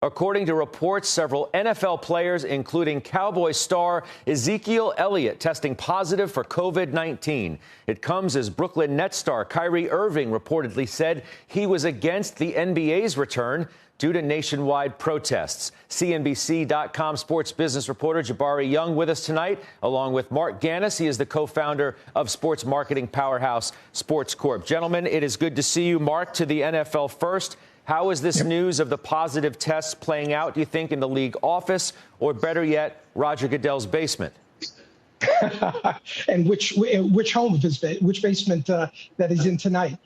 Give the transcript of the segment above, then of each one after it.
According to reports, several NFL players, including Cowboys star Ezekiel Elliott, testing positive for COVID-19. It comes as Brooklyn Nets star Kyrie Irving reportedly said he was against the NBA's return due to nationwide protests. CNBC.com sports business reporter Jabari Young with us tonight, along with Marc Ganis. He is the co-founder of sports marketing Powerhouse Sports Corp. Gentlemen, it is good to see you. Marc, to the NFL first. How is this news of the positive tests playing out, do you think, in the league office, or better yet, Roger Goodell's basement? And which home of his, which basement that he's in tonight?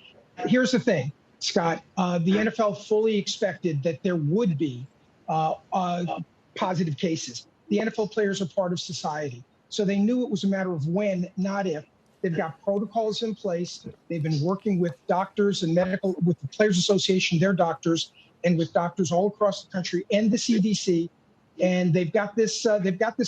Here's the thing, Scott. The NFL fully expected that there would be positive cases. The NFL players are part of society, so they knew it was a matter of when, not if. They've got protocols in place. They've been working with doctors and with the Players Association, their doctors, and with doctors all across the country and the CDC. And they've got this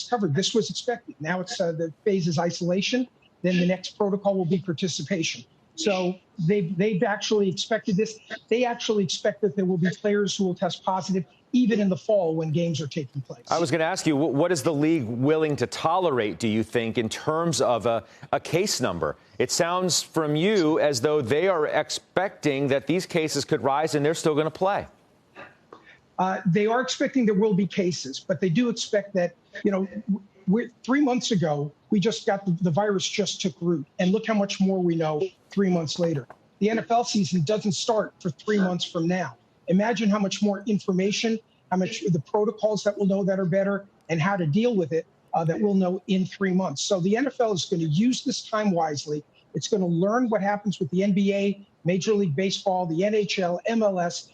covered. This was expected. Now it's the phase is isolation. Then the next protocol will be participation. So they've actually expected this. They actually expect that there will be players who will test positive even in the fall when games are taking place. I was going to ask you, what is the league willing to tolerate, do you think, in terms of a case number? It sounds from you as though they are expecting that these cases could rise and they're still going to play. They are expecting there will be cases, but they do expect that, 3 months ago, we just got the virus just took root. And look how much more we know 3 months later. The NFL season doesn't start for 3 months from now. Imagine how much more information, how much the protocols that we'll know that are better, and how to deal with it that we'll know in 3 months. So the NFL is going to use this time wisely. It's going to learn what happens with the NBA, Major League Baseball, the NHL, MLS,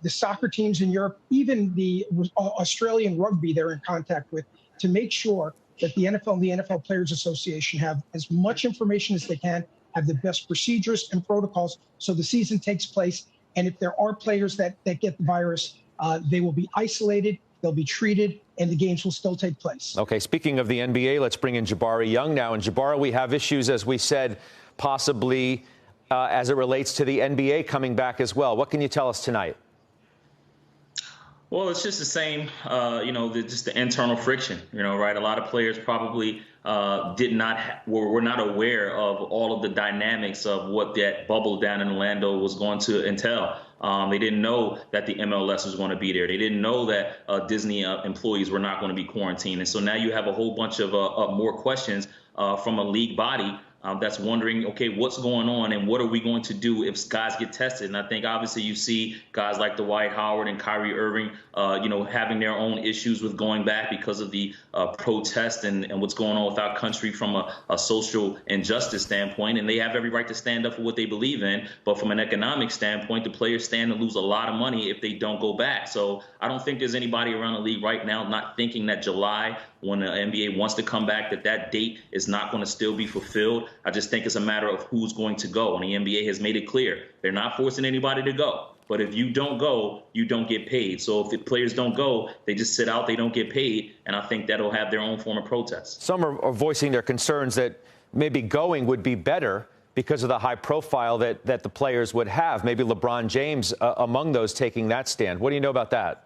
the soccer teams in Europe, even the Australian rugby they're in contact with, to make sure that the NFL and the NFL Players Association have as much information as they can, have the best procedures and protocols so the season takes place. And if there are players that get the virus, they will be isolated, they'll be treated, and the games will still take place. Okay, speaking of the NBA, let's bring in Jabari Young now. And Jabari, we have issues, as we said, possibly as it relates to the NBA coming back as well. What can you tell us tonight? Well, it's just the same, just the internal friction, right? A lot of players probably were not aware of all of the dynamics of what that bubble down in Orlando was going to entail. They didn't know that the MLS was going to be there. They didn't know that Disney employees were not going to be quarantined. And so now you have a whole bunch of more questions from a league body that's wondering, okay, what's going on and what are we going to do if guys get tested? And I think obviously you see guys like Dwight Howard and Kyrie Irving, having their own issues with going back because of the protest and what's going on with our country from a social injustice standpoint. And they have every right to stand up for what they believe in. But from an economic standpoint, the players stand to lose a lot of money if they don't go back. So I don't think there's anybody around the league right now not thinking that July, when the NBA wants to come back, that date is not going to still be fulfilled. I just think it's a matter of who's going to go. And the NBA has made it clear they're not forcing anybody to go. But if you don't go, you don't get paid. So if the players don't go, they just sit out, they don't get paid. And I think that'll have their own form of protest. Some are voicing their concerns that maybe going would be better because of the high profile that the players would have. Maybe LeBron James among those taking that stand. What do you know about that?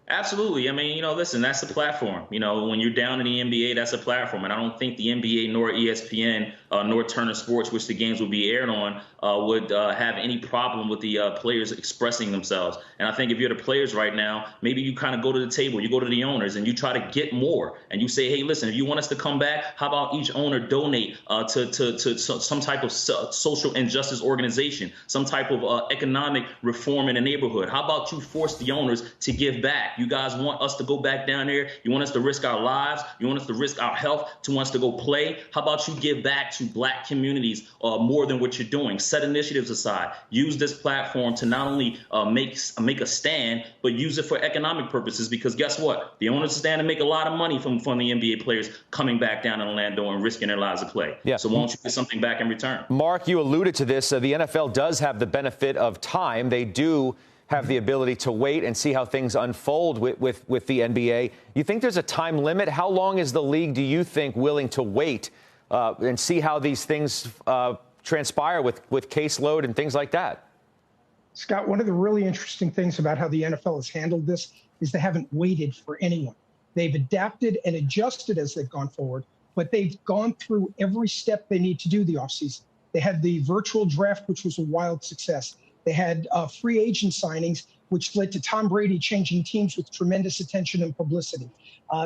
Absolutely. I mean, listen, that's the platform. When you're down in the NBA, that's a platform. And I don't think the NBA nor ESPN nor Turner Sports, which the games will be aired on, would have any problem with the players expressing themselves. And I think if you're the players right now, maybe you kind of go to the table, you go to the owners and you try to get more. And you say, hey, listen, if you want us to come back, how about each owner donate to some type of social injustice organization, some type of economic reform in the neighborhood? How about you force the owners to give back? You guys want us to go back down there? You want us to risk our lives? You want us to risk our health to want us to go play? How about you give back to black communities more than what you're doing? Set initiatives aside. Use this platform to not only make a stand, but use it for economic purposes. Because guess what? The owners stand to make a lot of money from the NBA players coming back down in Orlando and risking their lives to play. Yeah. So why don't you get something back in return? Marc, you alluded to this. The NFL does have the benefit of time. They do have the ability to wait and see how things unfold with the NBA. You think there's a time limit? How long is the league, do you think, willing to wait and see how these things transpire with caseload and things like that? Scott, one of the really interesting things about how the NFL has handled this is they haven't waited for anyone. They've adapted and adjusted as they've gone forward, but they've gone through every step they need to do the offseason. They had the virtual draft, which was a wild success. They had free agent signings, which led to Tom Brady changing teams with tremendous attention and publicity.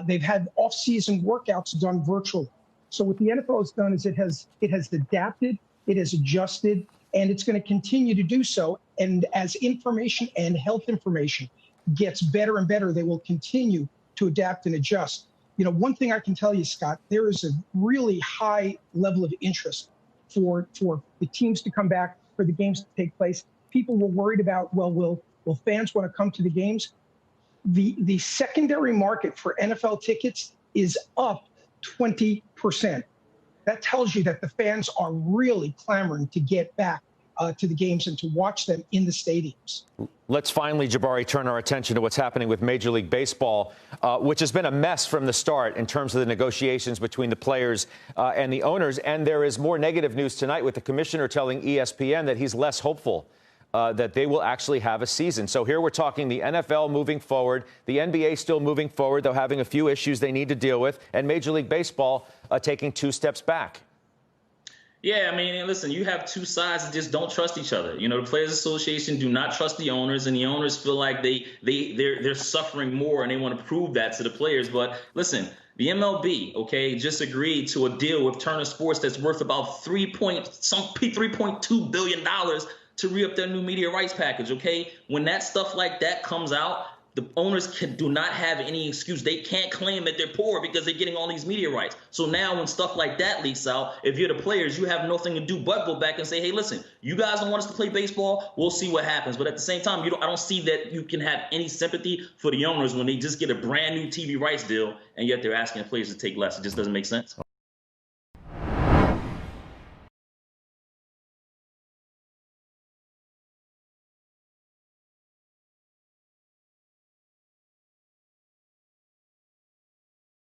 They've had off-season workouts done virtually. So what the NFL has done is it has adapted, it has adjusted, and it's going to continue to do so. And as information and health information gets better and better, they will continue to adapt and adjust. You know, one thing I can tell you, Scott, there is a really high level of interest for the teams to come back, for the games to take place. People were worried about, well, will fans want to come to the games? The secondary market for NFL tickets is up 20%. That tells you that the fans are really clamoring to get back to the games and to watch them in the stadiums. Let's finally, Jabari, turn our attention to what's happening with Major League Baseball, which has been a mess from the start in terms of the negotiations between the players and the owners. And there is more negative news tonight with the commissioner telling ESPN that he's less hopeful that they will actually have a season. So here we're talking the NFL moving forward, the NBA still moving forward, though having a few issues they need to deal with, and Major League Baseball taking 2 steps back. Yeah, I mean, listen, you have two sides that just don't trust each other. You know, the Players Association do not trust the owners, and the owners feel like they're suffering more, and they want to prove that to the players. But listen, the MLB, okay, just agreed to a deal with Turner Sports that's worth about $3.2 billion to re-up their new media rights package, okay? When that stuff like that comes out, the owners do not have any excuse. They can't claim that they're poor because they're getting all these media rights. So now when stuff like that leaks out, if you're the players, you have nothing to do but go back and say, hey, listen, you guys don't want us to play baseball. We'll see what happens. But at the same time, I don't see that you can have any sympathy for the owners when they just get a brand new TV rights deal and yet they're asking the players to take less. It just doesn't make sense.